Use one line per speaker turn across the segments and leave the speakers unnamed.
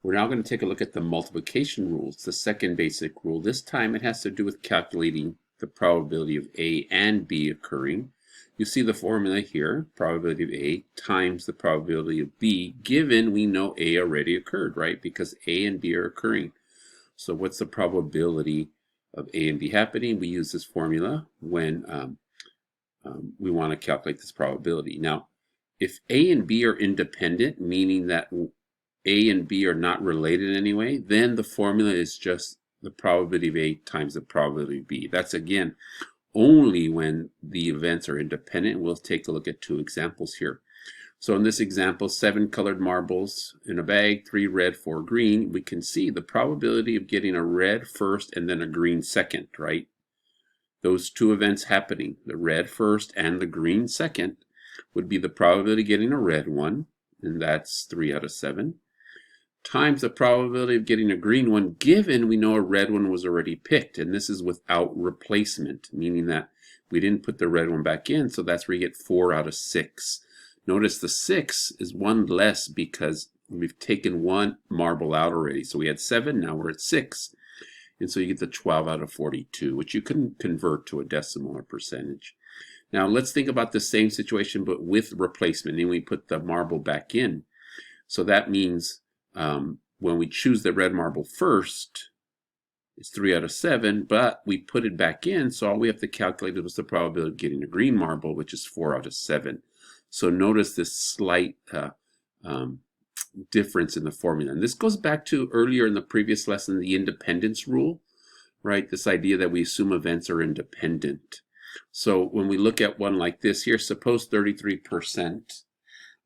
We're now going to take a look at the multiplication rule. It's the second basic rule. This time it has to do with calculating the probability of A and B occurring. You see the formula here, probability of A times the probability of B, given we know A already occurred, right? Because A and B are occurring. So what's the probability of A and B happening? We use this formula when we want to calculate this probability. Now, if A and B are independent, meaning that A and B are not related in any way, then the formula is just the probability of A times the probability of B. That's again only when the events are independent. We'll take a look at two examples here. So in this example, 7 colored marbles in a bag, 3 red, 4 green. We can see the probability of getting a red first and then a green second, right? Those two events happening, the red first and the green second, would be the probability of getting a red one, and that's 3 out of 7, times the probability of getting a green one, given we know a red one was already picked. And this is without replacement, meaning that we didn't put the red one back in, so that's where you get 4 out of 6. Notice the 6 is one less because we've taken one marble out already. So we had 7, now we're at 6. And so you get the 12 out of 42, which you can convert to a decimal or percentage. Now let's think about the same situation, but with replacement, and we put the marble back in. So that means when we choose the red marble first, it's 3 out of 7, but we put it back in, so all we have to calculate is the probability of getting a green marble, which is 4 out of 7. So notice this slight difference in the formula. And this goes back to earlier in the previous lesson, the independence rule, right? This idea that we assume events are independent. So when we look at one like this here, suppose 33%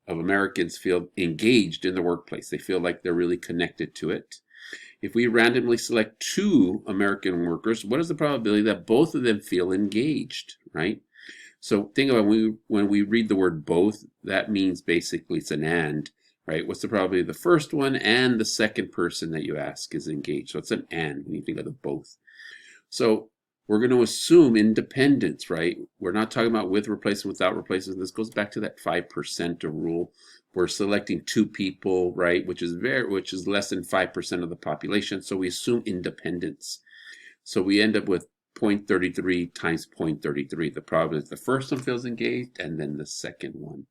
of Americans feel engaged in the workplace. They feel like they're really connected to it. If we randomly select 2 American workers, what is the probability that both of them feel engaged, right? So think about when we read the word both, that means basically it's an and, right? What's the probability of the first one and the second person that you ask is engaged? So it's an and when you think of the both. So we're going to assume independence, right? We're not talking about with replacement, without replacement. This goes back to that 5% rule. We're selecting 2 people, right? Which is less than 5% of the population. So we assume independence. So we end up with 0.33 times 0.33. The probability that the first one feels engaged and then the second one.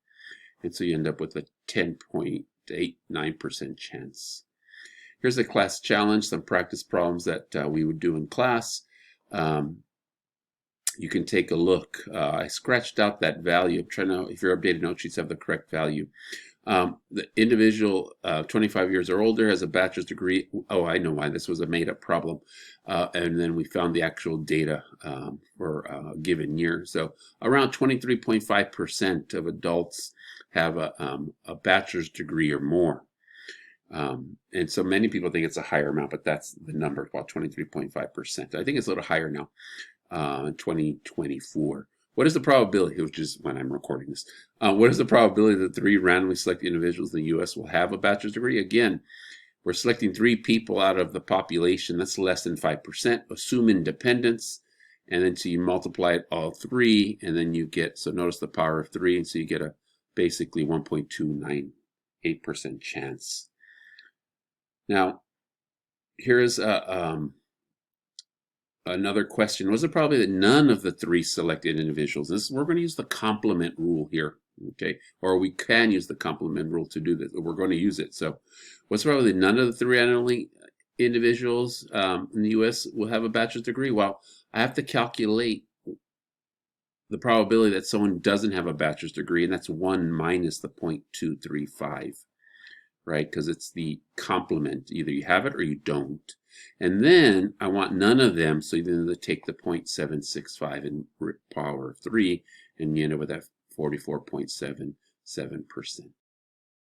And so you end up with a 10.89% chance. Here's a class challenge, some practice problems that we would do in class. You can take a look. I scratched out that value. I'm trying to, if your updated note sheets have the correct value. The individual 25 years or older has a bachelor's degree. Oh, I know why. This was a made-up problem. And then we found the actual data for a given year. So around 23.5% of adults have a bachelor's degree or more. And so many people think it's a higher amount, but that's the number, about 23.5%. I think it's a little higher now, in 2024. What is the probability, which is when I'm recording this, what is the probability that 3 randomly selected individuals in the U.S. will have a bachelor's degree? Again, we're selecting 3 people out of the population. That's less than 5%. Assume independence, and then so you multiply it all 3, and then you get, so notice the power of 3, and so you get a basically 1.298% chance. Now, here's another question. Was it probably that none of the 3 selected individuals? We're going to use the complement rule here, okay? Or we can use the complement rule to do this. We're going to use it. So, what's probably none of the 3 randomly individuals in the U.S. will have a bachelor's degree? Well, I have to calculate the probability that someone doesn't have a bachelor's degree, and that's 1 minus the 0.235. Right, because it's the complement. Either you have it or you don't. And then I want none of them, so you then take the 0.765 and power of 3, and you end up with that 44.77%.